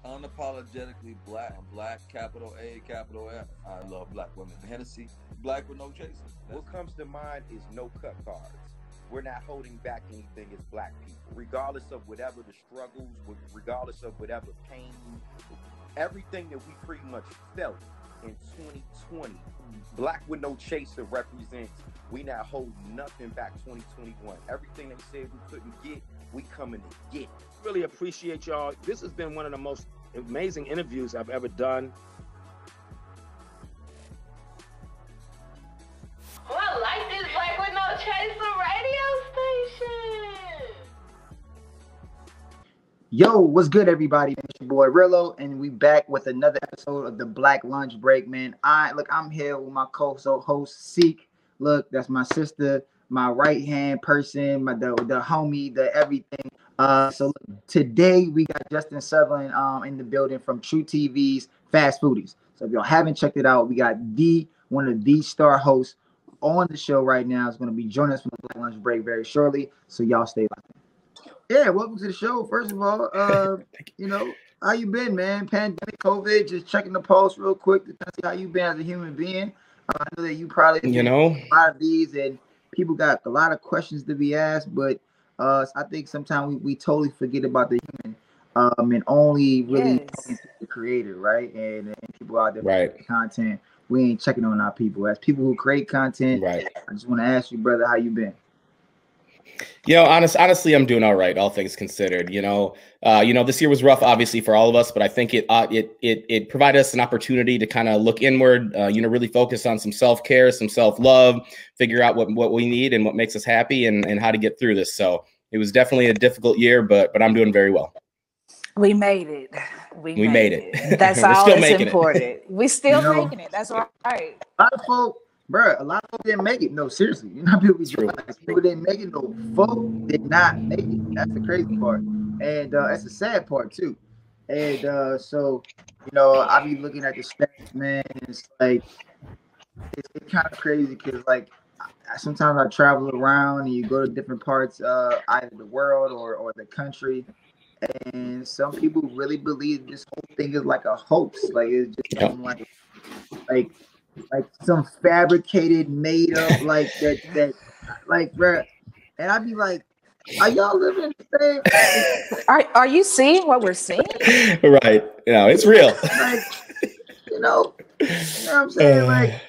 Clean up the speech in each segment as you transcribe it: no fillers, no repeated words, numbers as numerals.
Unapologetically black. Black, capital A, capital F. I love black women. Hennessy, black with no chaser. What comes to mind is no cut cards. We're not holding back anything as black people, regardless of whatever the struggles, regardless of whatever pain, everything that we pretty much felt in 2020. Black with no chaser represents we not hold nothing back 2021. Everything they said we couldn't get, we coming to get. Really appreciate y'all. This has been one of the most amazing interviews I've ever done. Well, I like this Black with No Chaser radio station. Yo, what's good, everybody? It's your boy Rillo, and we back with another episode of the Black Lunch Break, man. I'm here with my co-host Seek. Look, that's my sister, my right-hand person, the homie, the everything. So look, today we got Justin Sutherland in the building from TruTV's FastFoodies. So if y'all haven't checked it out, we got one of the star hosts on the show right now. Is going to be joining us from the Black Lunch Break very shortly. So y'all stay locked. Yeah, welcome to the show. First of all, how you been, man? Pandemic, COVID, just checking the pulse real quick to see how you been as a human being. I know that you probably a lot of these, and people got a lot of questions to be asked, but I think sometimes we totally forget about the human and only really the creator, right? And people out there making content. We ain't checking on our people. As people who create content, I just want to ask you, brother, how you been? Honestly, I'm doing all right, all things considered. This year was rough, obviously, for all of us, but I think it provided us an opportunity to kind of look inward, really focus on some self-care, some self-love, figure out what we need and what makes us happy and how to get through this. So it was definitely a difficult year, but I'm doing very well. We made it. We made it. That's all that's important. We still making it. That's right. A lot of folks, bro, didn't make it. No, seriously. People didn't make it. No, folks did not make it. That's the crazy part. And that's the sad part, too. And so, I be looking at the stats, man. And it's like, it's kind of crazy because, like, sometimes I travel around and you go to different parts either the world or the country. And some people really believe this whole thing is like a hoax. Like, it's just something like some fabricated, made up, like that, bro. And I'd be like, are y'all living in the same? Are you seeing what we're seeing? Right. It's real. You know what I'm saying? Like,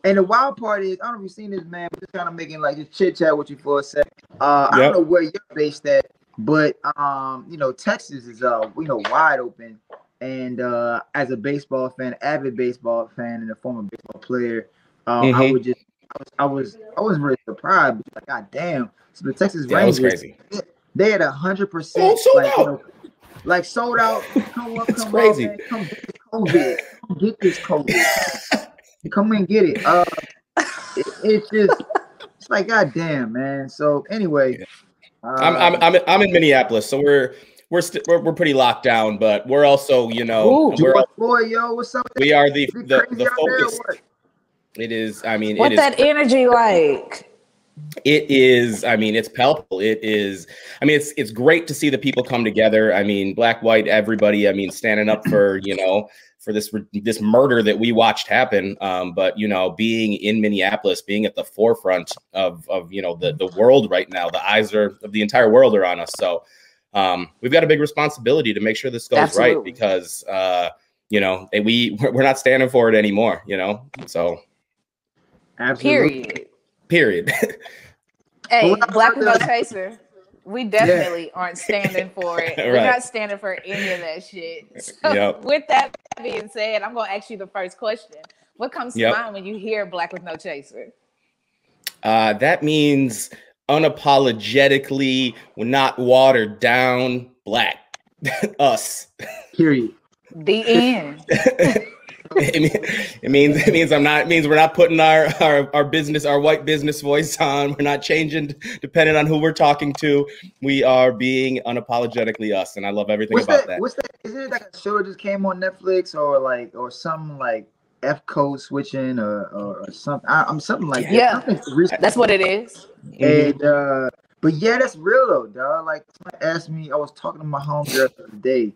and the wild part is, I don't know if you've seen this, man. We're just kind of making like just chit chat with you for a second. I don't know where you're based at, but Texas is wide open. And as a baseball fan, avid baseball fan, and a former baseball player, I wasn't really surprised. But like, God damn! So the Texas Rangers, crazy. They had 100%, sold out. Come up, crazy. Man, come get this COVID. Come get this COVID. Come and get it. It's like, God damn, man. So anyway, I'm in Minneapolis, so we're pretty locked down, but we're also, what's up? We are the focus. It is, what's that energy like? It is, it's palpable. It is, it's great to see the people come together. Black, white, everybody, standing up for, for this murder that we watched happen. But, being in Minneapolis, being at the forefront of the world right now, the eyes of the entire world are on us. So, we've got a big responsibility to make sure this goes right because, we're not standing for it anymore, so. Absolutely. Period. Hey, Black with No Chaser, we definitely aren't standing for it. We're not standing for any of that shit. So with that being said, I'm going to ask you the first question. What comes to mind when you hear Black with No Chaser? That means unapologetically, not watered down, black. Us. Period. The end. It means we're not putting our business, our white business voice on. We're not changing depending on who we're talking to. We are being unapologetically us, and I love everything about that. What's that? Isn't it like a show that just came on Netflix or something like F code switching or something? Something like that. Yeah, that's what it is. And but yeah, that's real though, dog. Like someone asked me, I was talking to my homegirl the other day,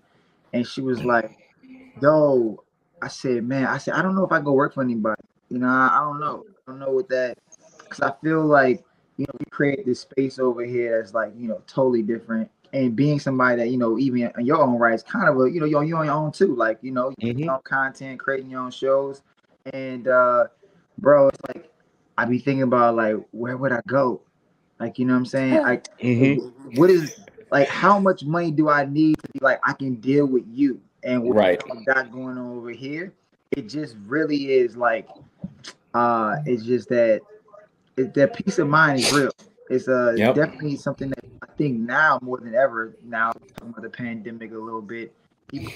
and she was like, "Yo," I said, "Man," I said, "I don't know if I go work for anybody. You know, I don't know. I don't know what that, because I feel like, you know, we create this space over here that's like, you know, totally different. And being somebody that, you know, even in your own right, is kind of a, you know, you're on your own too. Like, you know, your own content, creating your own shows. And bro, it's like I be thinking about like, where would I go? Like, you know what I'm saying? Like, what is, like, how much money do I need to be like, I can deal with you and what y'all got going on over here? It just really is like, it's just that that peace of mind is real. It's definitely something that I think now more than ever, now talking about the pandemic a little bit, people,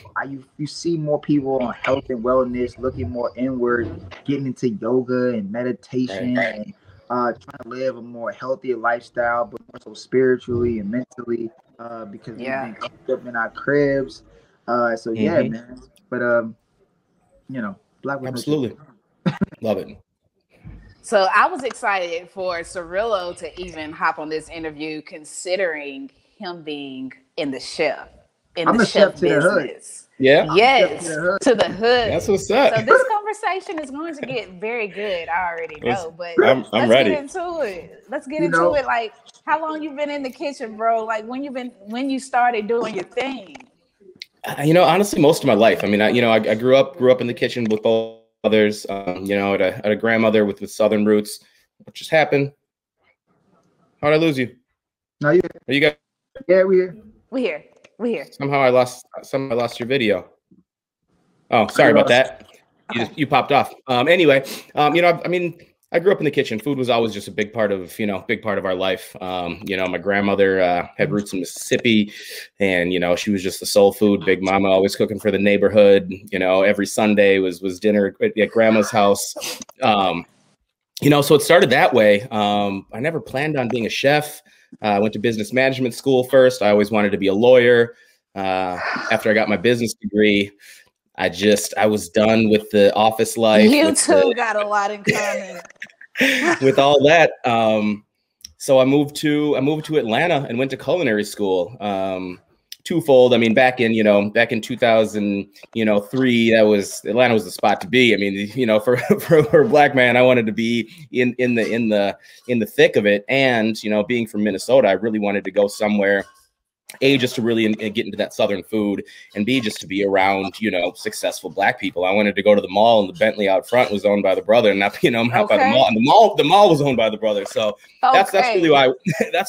you see more people on health and wellness, looking more inward, getting into yoga and meditation, and trying to live a more healthier lifestyle, but more so spiritually and mentally, because we've been cooped up in our cribs. So yeah, man. But you know, Black women. Absolutely. Love it. So I was excited for Cirillo to even hop on this interview, considering him being in the chef, I'm a chef to the hood. Yeah. Yes, to the hood. That's what's up. So this conversation is going to get very good. I already know, but I'm ready. Get into it. Let's get into it. Like, how long you been in the kitchen, bro? Like, when you started doing your thing? You know, honestly, most of my life. I mean, I grew up in the kitchen with both others. You know, I had a grandmother with Southern roots. What just happened? How'd I lose you? No, you. Are you guys? Yeah, we're here. Somehow I lost your video. Oh, sorry about that. You popped off. Anyway, you know, I mean, I grew up in the kitchen. Food was always just a big part of our life. You know, my grandmother had roots in Mississippi, and, you know, she was just the soul food. Big mama, always cooking for the neighborhood. You know, every Sunday was dinner at grandma's house. You know, so it started that way. I never planned on being a chef. I went to business management school first. I always wanted to be a lawyer. After I got my business degree, I was done with the office life. You two got a lot in common. With all that. So I moved to Atlanta and went to culinary school. Twofold. I mean, back in 2003, Atlanta was the spot to be. I mean, you know, for a Black man, I wanted to be in the thick of it. And, you know, being from Minnesota, I really wanted to go somewhere, A, just to really get into that Southern food, and B, just to be around, you know, successful Black people. I wanted to go to the mall, and the Bentley out front was owned by the brother, and not by the mall. And the mall was owned by the brother. So that's really why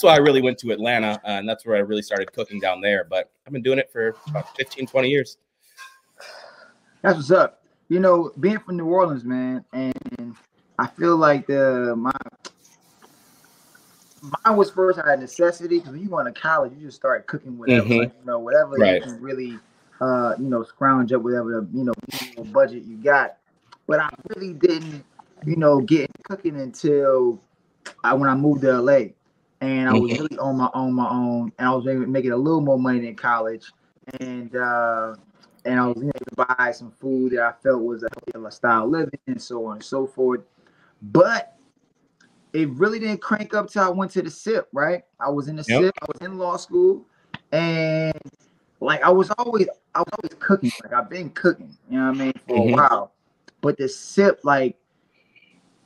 I really went to Atlanta, and that's where I really started cooking down there. But I've been doing it for about 15, 20 years. That's what's up. You know, being from New Orleans, man, and I feel like mine was first out of necessity, because when you went to college, you just start cooking whatever, like, you know, whatever you can really, you know, scrounge up whatever, you know, budget you got. But I really didn't, you know, get into cooking until when I moved to LA, and I was really on my own, and I was making a little more money than college, and I was able to buy some food that I felt was a healthier style of living, and so on and so forth. But it really didn't crank up till I went to the SIP, right? I was in the SIP, I was in law school, and like I was always cooking. Like, I've been cooking, you know what I mean, for a while. But the SIP, like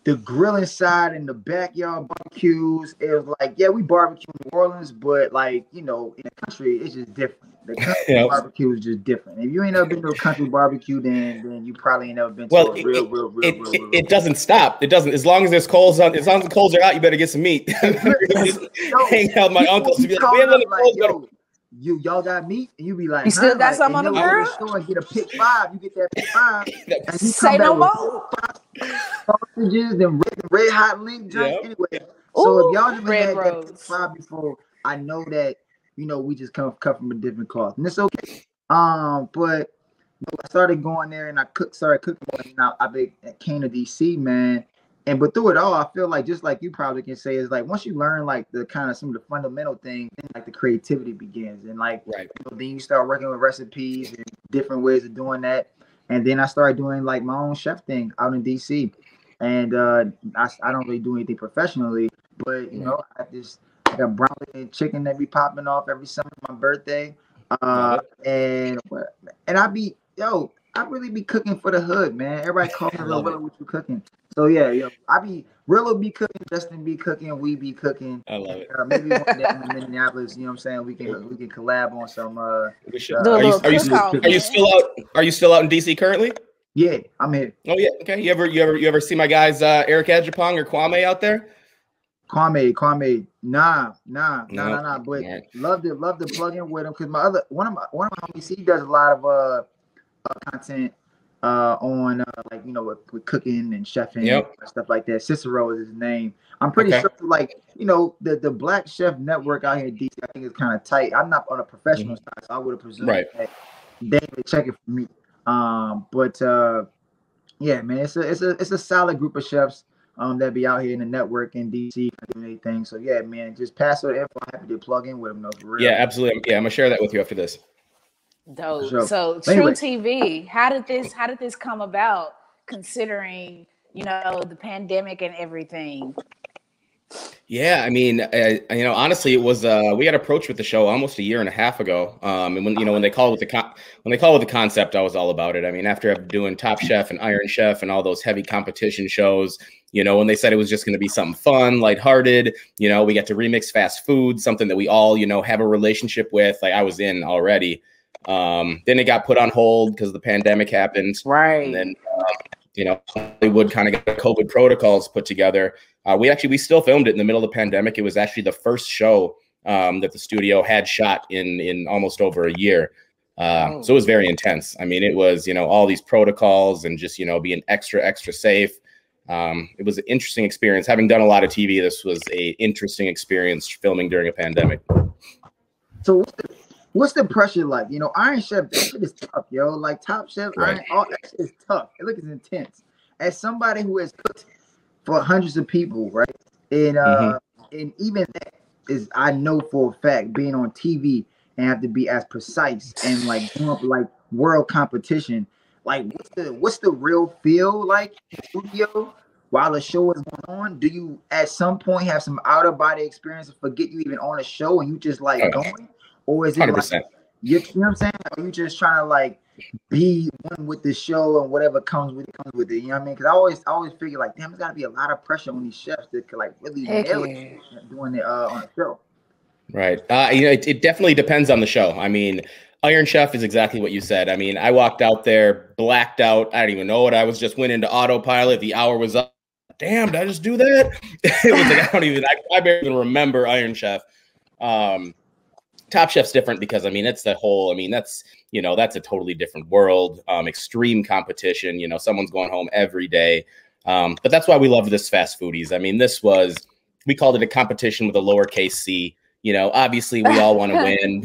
the grilling side and the backyard barbecues, it was like, yeah, we barbecue in New Orleans, but like, you know, in the country, it's just different. The country barbecue is just different. If you ain't never been to a country barbecue, then you probably ain't never been to a real. It doesn't stop. It doesn't. As long as there's coals on, as long as the coals are out, you better get some meat. Hang out my uncles to be like, y'all got meat, and you be like, you still got some on the grill? And get a pick 5. You get that pick 5, and you say no more. Sausages, then red hot link drink. Anyway, so if y'all never had that pick 5 before, I know that, you know, we just cut from a different cloth, and it's okay. But you know, I started going there, and I started cooking. And I came to DC, man. But through it all, I feel like, just like you probably can say, is like once you learn like the kind of some of the fundamental things, then like the creativity begins, and like you know, then you start working with recipes and different ways of doing that. And then I started doing like my own chef thing out in DC, and I don't really do anything professionally, but you know, I got brown chicken that be popping off every summer for my birthday. And and I really be cooking for the hood, man. Everybody call me Real Willow, what you cooking? So yeah, Rillo be cooking, Justin be cooking, we be cooking. I love it. Maybe one day in Minneapolis, you know what I'm saying? We can collab on some. We should. Are you still out? Are you still out in DC currently? Yeah, I'm here. Oh yeah, okay. You ever see my guys Eric Adjapong or Kwame out there? Kwame, nah. But love to plug in with him because one of my homies, he does a lot of content on like with cooking and chefing and stuff like that. Cicero is his name. I'm pretty sure like the Black Chef Network out here in DC, I think is kind of tight. I'm not on a professional side, so I would have presumed that they would check it for me. But yeah, man, it's a solid group of chefs that be out here in the network in DC and anything. So yeah, man, just pass the info. I'm happy to plug in with them. For real. Yeah, absolutely. Yeah, I'm gonna share that with you after this. Dope. Sure. So TruTV, how did this come about? Considering the pandemic and everything. Yeah, I mean, honestly, it was we got approached with the show almost a year and a half ago. And when they called with the concept, I was all about it. I mean, after doing Top Chef and Iron Chef and all those heavy competition shows, when they said it was just going to be something fun, lighthearted, we got to remix fast food, something that we all have a relationship with. Like I was in already. Then it got put on hold because the pandemic happened. Right. And then Hollywood kind of got COVID protocols put together. We still filmed it in the middle of the pandemic. It was actually the first show that the studio had shot in almost over a year. So it was very intense. I mean, it was, all these protocols and just, being extra safe. It was an interesting experience. Having done a lot of TV, this was an interesting experience filming during a pandemic. So what's the pressure like? Iron Chef, that shit is tough, yo. Like Top Chef, right. all that shit is tough. It looks intense. As somebody who has cooked for hundreds of people, right? And and even that is, I know for a fact, being on TV and have to be as precise and like going up like world competition. Like, what's the real feel like in the studio while the show is going on? Do you at some point have some out of body experience and forget you even on a show and you just like going? Or is it 100%. like, you know what I'm saying? Are you just trying to like be one with the show and whatever comes with it? You know what I mean? Because I always figure like, damn, there's got to be a lot of pressure on these chefs that could like really nail it doing it on the show. Right. It definitely depends on the show. I mean, Iron Chef is exactly what you said. I mean, I walked out there blacked out. I didn't even know it. I was just went into autopilot. The hour was up. Damn, did I just do that? It was like I barely even remember Iron Chef. Top Chef's different because that's that's a totally different world. Extreme competition. Someone's going home every day. But that's why we love this Fast Foodies. I mean, we called it a competition with a lowercase c. Obviously we all want to win,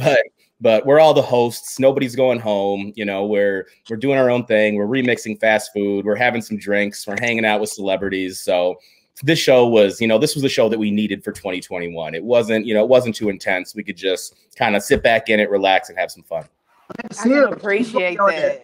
but we're all the hosts. Nobody's going home. We're doing our own thing. We're remixing fast food. We're having some drinks. We're hanging out with celebrities. So this show was, this was the show that we needed for 2021. It wasn't, it wasn't too intense. We could just kind of sit back in it, relax, and have some fun. I can appreciate that.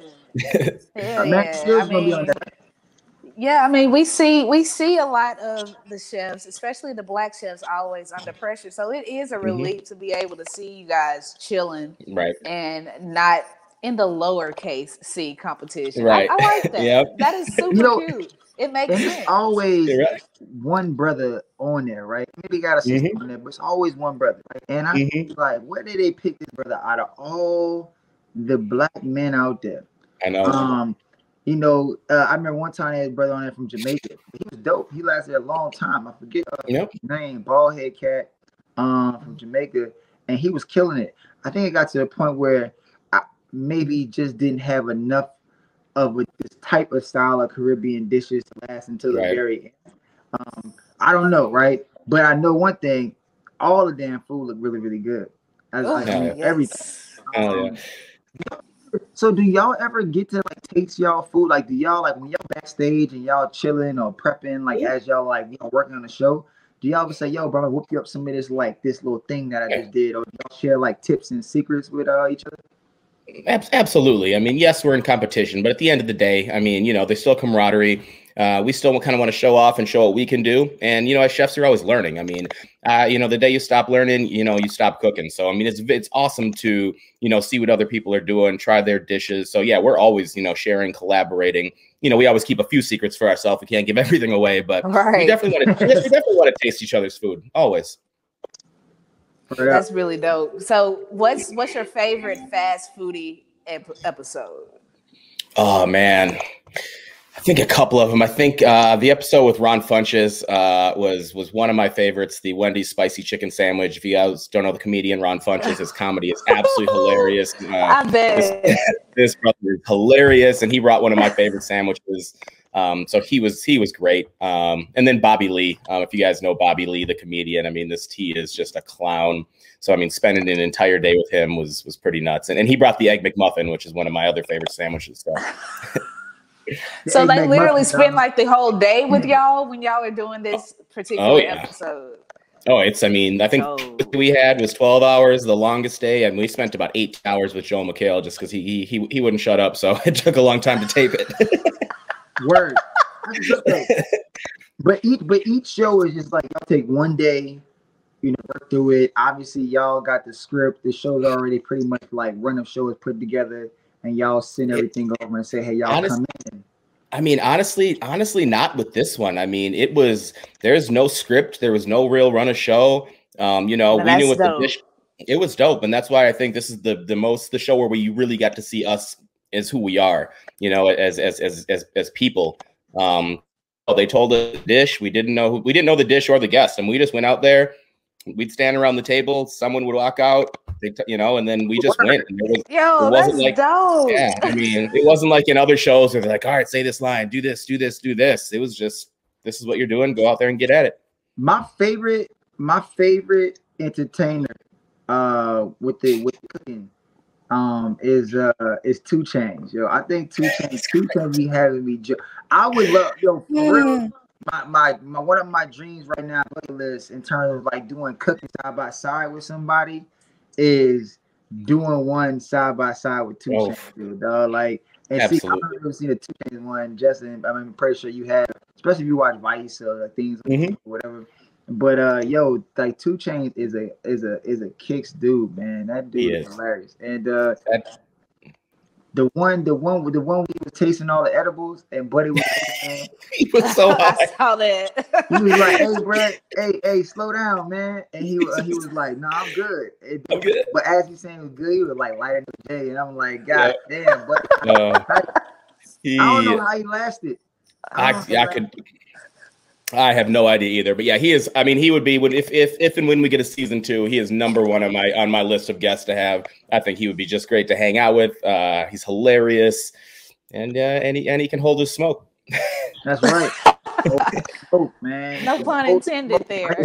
Yeah, I mean, we see a lot of the chefs, especially the Black chefs, always under pressure. So it is a relief to be able to see you guys chilling, right, and not in the lowercase c competition. Right. I like that. Yep. That is super cute. It makes sense. It's always one brother on there, right? Maybe got a sister on there, but it's always one brother. Right? And I like, where did they pick this brother out of all the Black men out there? I know. I remember one time they had a brother on there from Jamaica. He was dope. He lasted a long time. I forget his name, bald head cat, from Jamaica, and he was killing it. I think it got to the point where I maybe just didn't have enough of this type of style of Caribbean dishes to last until the very end. I don't know, right? But I know one thing: all the damn food looked really, really good. Everything. So do y'all ever get to like taste y'all food? Like, do y'all like when y'all backstage and y'all chilling or prepping, like as y'all like working on the show? Do y'all ever say, "Yo, bro, whoop you up some of this like this little thing that I just did," or do y'all share like tips and secrets with each other? Absolutely. I mean, yes, we're in competition, but at the end of the day, I mean, there's still camaraderie. we still kind of want to show off and show what we can do. And, you know, as chefs are always learning. I mean, you know, the day you stop learning, you know, you stop cooking. So, I mean, it's awesome to, you know, see what other people are doing, try their dishes. So yeah, we're always, you know, sharing, collaborating. You know, we always keep a few secrets for ourselves. We can't give everything away, but we definitely want to taste each other's food. Always. That's really dope. So what's your favorite Fast Foodie episode? Oh man, I think a couple of them. I think the episode with Ron Funches was one of my favorites. The Wendy's spicy chicken sandwich. If you guys don't know the comedian Ron Funches, his comedy is absolutely hilarious. I bet this brother is hilarious, and he brought one of my favorite sandwiches. So he was great. And then Bobby Lee, if you guys know Bobby Lee, the comedian, I mean, he is just a clown. So, I mean, spending an entire day with him was pretty nuts. And he brought the Egg McMuffin, which is one of my other favorite sandwiches. So they literally spend like the whole day with y'all when y'all are doing this particular episode. Oh, I mean, I think we had was 12 hours, the longest day, and we spent about 8 hours with Joel McHale just because he wouldn't shut up. So it took a long time to tape it. Word. But each show is just like y'all take one day, you know, work through it. Obviously, y'all got the script. The show's already pretty much like run of show is put together, and y'all send everything over and say, "Hey, y'all come in." I mean, honestly, not with this one. I mean, there's no script. There was no real run of show. You know, we knew what the dish. It was dope, and that's why I think this is the show where we really got to see us as who we are. You know, as people. They told us the dish. We didn't know the dish or the guest, and we just went out there. We'd stand around the table. Someone would walk out, you know, and then we just went. And it wasn't like, dope. Yeah, I mean, it wasn't like in other shows where they're like, all right, say this line, do this, do this, do this. It was just, this is what you're doing. Go out there and get at it. My favorite entertainer with the cooking is 2 Chainz. Yo, I think 2 Chainz be having me. I would love, yo, for real. My one of my dreams right now list in terms of like doing cooking side by side with somebody is doing one side by side with 2 Chainz, dog. Like, and absolutely. See, I've never seen a 2 Chainz one, Justin. I'm pretty sure you have, especially if you watch Vice or like things like or whatever. But yo, like 2 Chainz is a kicks dude, man. That dude is hilarious. And the one we was tasting all the edibles and Buddy was he was so high. I saw that. He was like, "Hey, Brett, hey, slow down, man." And he was like, "No, I'm good." I'm good. But as he's saying it was good, he was like lighting the day, and I'm like, "God damn!" But I don't know how he lasted. I have no idea either, but yeah, he is. I mean, he would be if and when we get a season 2, he is number 1 on my list of guests to have. I think he would be just great to hang out with. He's hilarious, and he can hold his smoke. That's right. Oh man, no pun intended there.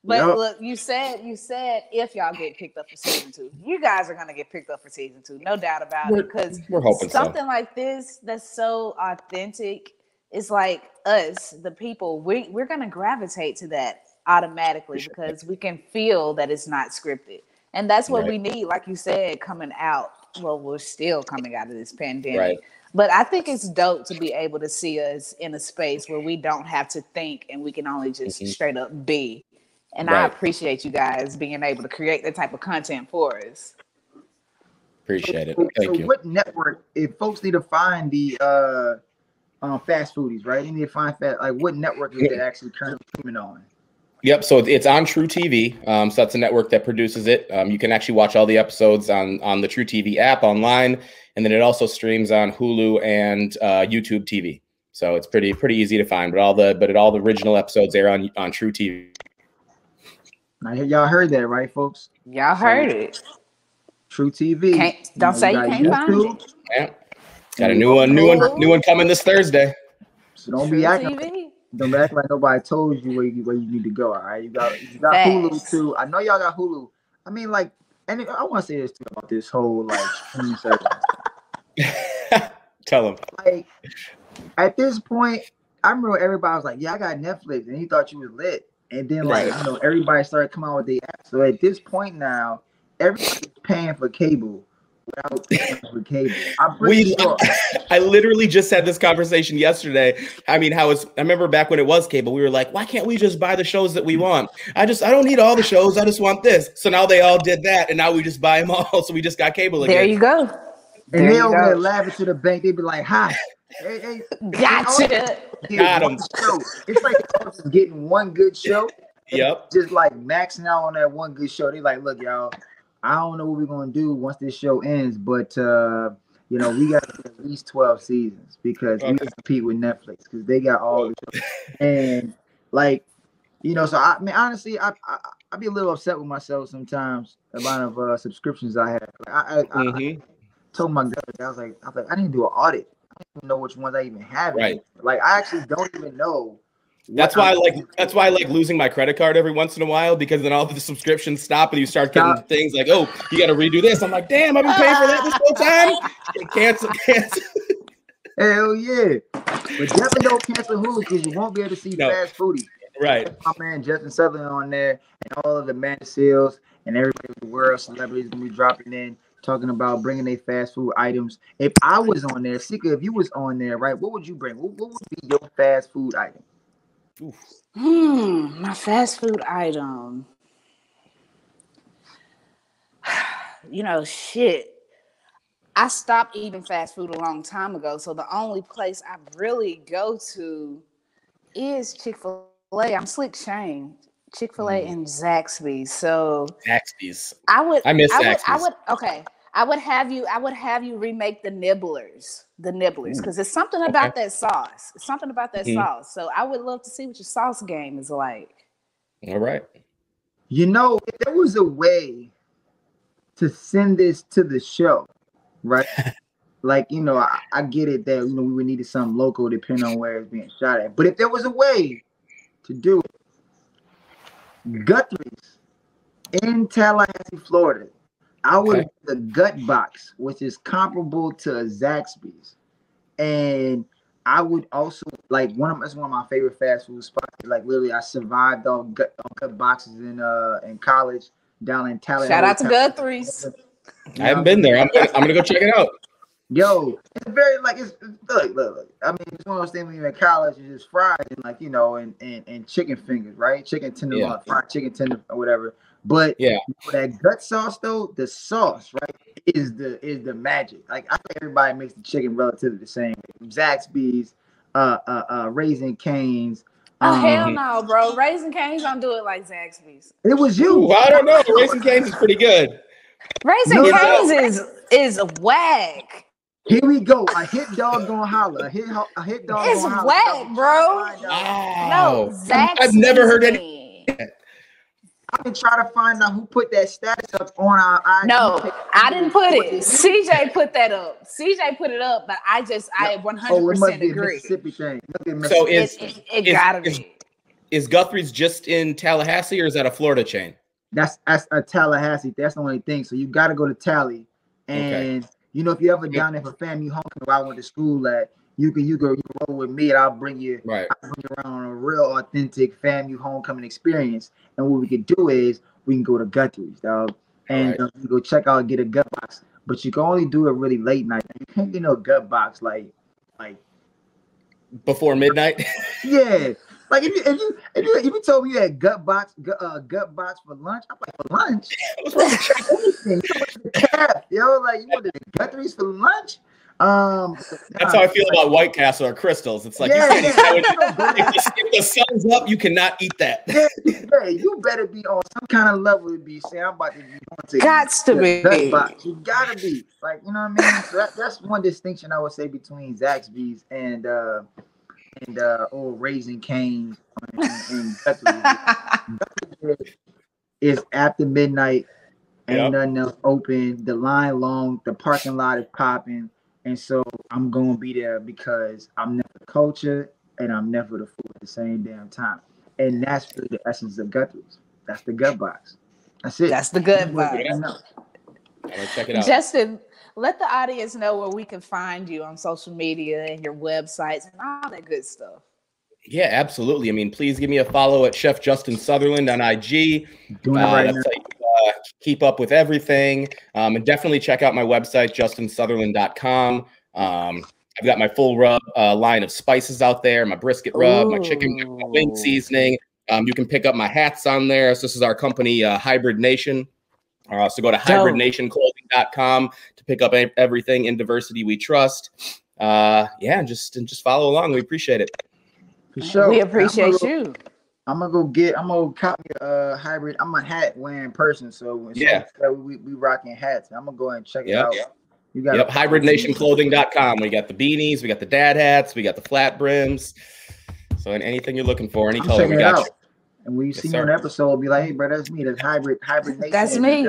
But look, you said if y'all get picked up for season 2, you guys are gonna get picked up for season 2, no doubt about it. Because we're hoping something like this that's so authentic. It's like us, the people, we're going to gravitate to that automatically because we can feel that it's not scripted. And that's what we need, like you said, coming out. Well, we're still coming out of this pandemic. Right. But I think it's dope to be able to see us in a space where we don't have to think and we can only just straight up be. And I appreciate you guys being able to create that type of content for us. Appreciate it. Thank you. What network, if folks need to find the FastFoodies, right? You need to find what network is it actually currently streaming on? Yep, so it's on TruTV. So that's a network that produces it. You can actually watch all the episodes on the TruTV app online, and then it also streams on Hulu and YouTube TV. So it's pretty easy to find. But all the original episodes air on TruTV. Now y'all heard that, right, folks? Y'all heard it. TruTV. Don't say you can't find it. Yeah. Got a new one coming this Thursday. So don't be acting like nobody told you where you need to go. All right, you got Hulu too. I know y'all got Hulu. I mean, like, and I want to say this too about this whole like streaming service. Tell them. Like, at this point, I remember everybody was like, "Yeah, I got Netflix," and he thought you was lit. And then everybody started coming out with the app. So at this point now, everybody's paying for cable without with cable. I'm pretty sure. I literally just had this conversation yesterday. I mean, I remember back when it was cable, we were like, why can't we just buy the shows that we want? I don't need all the shows. I just want this. So now they all did that, and now we just buy them all. So we just got cable again. There you go. And they over there laughing to the bank. They be like, "Hi, hey, gotcha." Got them. It's like just getting one good show. Yep. Just like maxing out on that one good show. They like, look, y'all, I don't know what we're gonna do once this show ends, but you know, we got at least 12 seasons because we compete with Netflix because they got all the shows. And like, you know, so I mean, honestly, I be a little upset with myself sometimes. The amount of subscriptions I have. Like, I told my girl, I was like, I need to do an audit. I don't even know which ones I even have. Right. Like, I actually don't even know. That's why I like losing my credit card every once in a while, because then all the subscriptions stop and you start getting things like, oh, you got to redo this. I'm like, damn, I've been paying for that this whole time. Cancel. Hell yeah. But definitely don't cancel Hulu because you won't be able to see FastFoodies. Right. My man Justin Sutherland on there and all of the man seals and everybody in the world, celebrities gonna be dropping in, talking about bringing their fast food items. If I was on there, Sika, if you was on there, right, what would you bring? What would be your fast food item? My fast food item. You know, shit. I stopped eating fast food a long time ago, so the only place I really go to is Chick-fil-A. I'm slick Shane. Chick-fil-A and Zaxby's. So Zaxby's. I miss Zaxby's. I would have you remake the Nibblers because it's something about that sauce. It's something about that sauce. So I would love to see what your sauce game is like. All right. You know, if there was a way to send this to the show, right? Like, you know, I get it that, you know, we would need something local depending on where it's being shot at. But if there was a way to do it, Guthrie's in Tallahassee, Florida, I would do the gut box, which is comparable to a Zaxby's. And I would also like that's one of my favorite fast food spots. Like literally, I survived on gut boxes in college down in Tallahassee. Shout out to Guthrie's. I haven't been there. I'm gonna go check it out. Yo, it's very like it's look. I mean, it's one of those things when you're in college, you just fries and like, you know, and chicken fingers, right? Chicken tender, fried chicken tender or whatever. But for that gut sauce though, the sauce, right, is the magic. Like I think everybody makes the chicken relatively the same. Zaxby's, Raising Cane's. Hell no, bro. Raising Cane's don't do it like Zaxby's. It was you. Ooh, I don't know. Raising Cane's is pretty good. Raising Cane's is whack. Here we go. A hit dog gonna holler. A hit dog it's gonna holler. Whack, bro. Wow. No, Zaxby's. I've never heard any. I can try to find out who put that status up on our IG. No, I didn't put it. CJ put that up. CJ put it up, but I 100% agree. Mississippi thing. So it gotta be. Is Guthrie's just in Tallahassee, or is that a Florida chain? That's a Tallahassee. That's the only thing. So you got to go to Tally, and you know, if you ever down there for family homecoming where I went to school at, you roll with me and I'll bring you around on a real authentic family homecoming experience. And what we could do is we can go to Guthrie's, dog, and you go check out and get a gut box. But you can only do it really late night. You can't get no gut box like before midnight. Yeah. Like if you told me you had gut box for lunch, I'm like, for lunch? Yo, like you wanted the Guthrie's for lunch? That's how I feel about White Castle or Crystals. It's like if the sun's up, you cannot eat that. You better be on some kind of level to be saying I'm about to be going to. Gots to be. Gut box. You gotta be like, you know what I mean. So that's one distinction I would say between Zaxby's and old Raising Cane's and Guthrie's. Is after midnight, ain't nothing else open. The line long, the parking lot is popping, and so I'm gonna be there because I'm never the culture and I'm never the food at the same damn time. And that's really the essence of Guthrie's. That's the gut box. That's it. That's the gut box. Check it out. Justin, let the audience know where we can find you on social media and your websites and all that good stuff. Yeah, absolutely. I mean, please give me a follow at Chef Justin Sutherland on IG. Doing it right now. keep up with everything. And definitely check out my website, justinsutherland.com. I've got my full rub line of spices out there, my brisket rub, my chicken, my wing seasoning. You can pick up my hats on there. So this is our company, Hybrid Nation. So go to hybridnationclothing.com to pick up everything in diversity we trust. Yeah, and just follow along. We appreciate it. For sure. We appreciate you. I'm gonna copy a hybrid. I'm a hat wearing person, so we rocking hats. I'm gonna go ahead and check it out. You got hybridnationclothing.com. We got the beanies, we got the dad hats, we got the flat brims. So anything you're looking for, any color, we got you. And when you see me on an episode, be like, hey, bro, that's me. That's hybrid nation. That's me.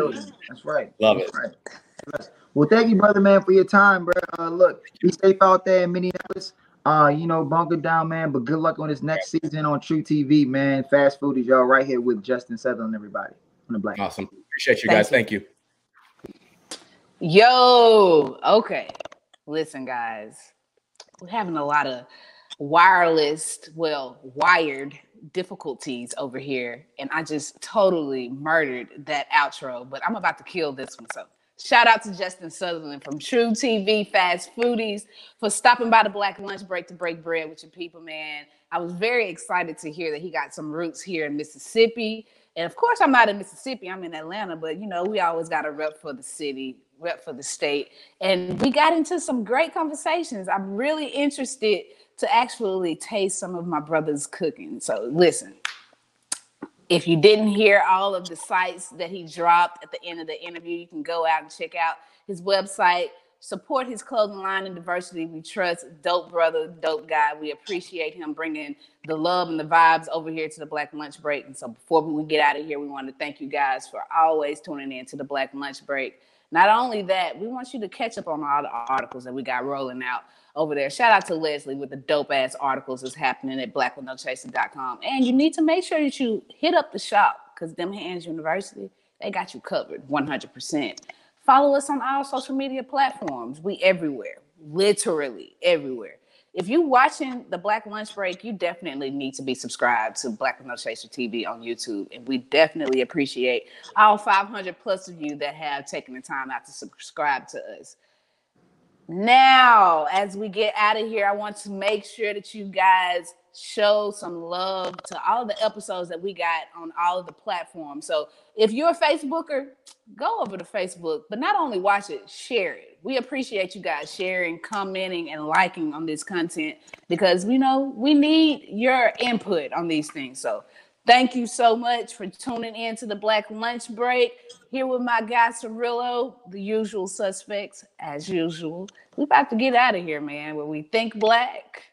That's right. Love it. Right. Well, thank you, brother, man, for your time, bro. Look, be safe out there in Minneapolis. Bunker down, man. But good luck on this next season on TruTV, man. Fast Foodies, y'all, right here with Justin Sutherland and everybody on the Black. Awesome. Appreciate you guys. Thank you. Yo, okay. Listen, guys, we're having a lot of wired difficulties over here, and I just totally murdered that outro, but I'm about to kill this one. So shout out to Justin Sutherland from TruTV, Fast Foodies, for stopping by the Black Lunch Break to break bread with your people, man. I was very excited to hear that he got some roots here in Mississippi. And of course, I'm not in Mississippi, I'm in Atlanta, but we always got to rep for the city, rep for the state. And we got into some great conversations. I'm really interested to actually taste some of my brother's cooking. So listen, if you didn't hear all of the sites that he dropped at the end of the interview, you can go out and check out his website, support his clothing line and diversity we trust. Dope brother, dope guy. We appreciate him bringing the love and the vibes over here to the Black Lunch Break. And so before we get out of here, we want to thank you guys for always tuning in to the Black Lunch Break. Not only that, we want you to catch up on all the articles that we got rolling out over there. Shout out to Leslie with the dope ass articles that's happening at blackwithnochaser.com. And you need to make sure that you hit up the shop, because them Hands University, they got you covered 100%. Follow us on all social media platforms. We everywhere, literally everywhere. If you're watching the Black Lunch Break, you definitely need to be subscribed to Black with No Chaser TV on YouTube. And we definitely appreciate all 500 plus of you that have taken the time out to subscribe to us. Now, as we get out of here, I want to make sure that you guys show some love to all of the episodes that we got on all of the platforms. So if you're a Facebooker, go over to Facebook, but not only watch it, share it. We appreciate you guys sharing, commenting, and liking on this content, because we need your input on these things. So thank you so much for tuning in to the Black Lunch Break. Here with my guy Cirillo, the usual suspects, as usual. We about to get out of here, man, where we think black,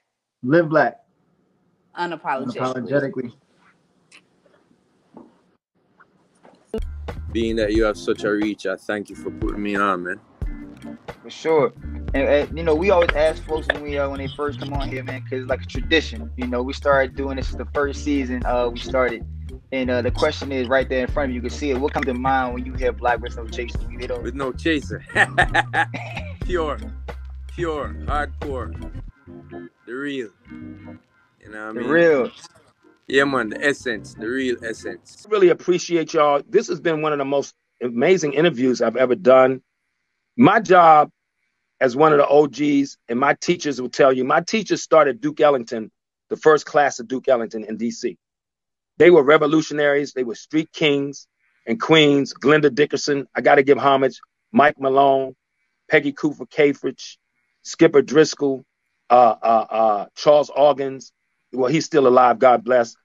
live black, unapologetically. Being that you have such a reach, I thank you for putting me on, man. For sure. And we always ask folks when they first come on here, man, because it's like a tradition. We started doing this the first season. We started, and the question is right there in front of you. You can see it. What comes to mind when you hear Black with No Chaser? With no chaser. Pure, hardcore, the real. You know what I mean? The real. Yeah, man, the essence, the real essence. Really appreciate y'all. This has been one of the most amazing interviews I've ever done. My job as one of the OGs, and my teachers will tell you, my teachers started Duke Ellington, the first class of Duke Ellington in DC. They were revolutionaries. They were street kings and queens. Glenda Dickerson, I got to give homage. Mike Malone, Peggy Cooper Cafridge, Skipper Driscoll, Charles Organs. Well, he's still alive, God bless.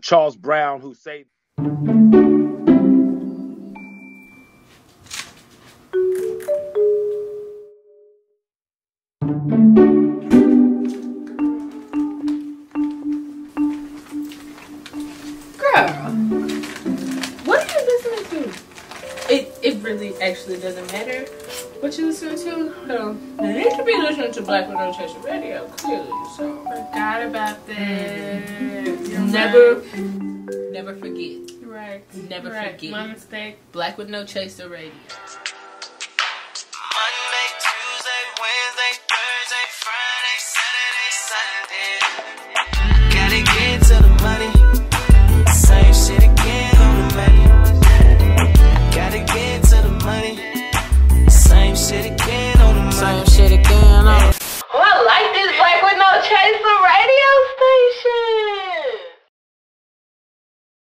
Charles Brown, who saved. It really actually doesn't matter what you listen to. You need to be listening to Black with No Chaser Radio, clearly. So forgot about that. Never forget. Right. Never forget. My mistake. Black with No Chaser Radio.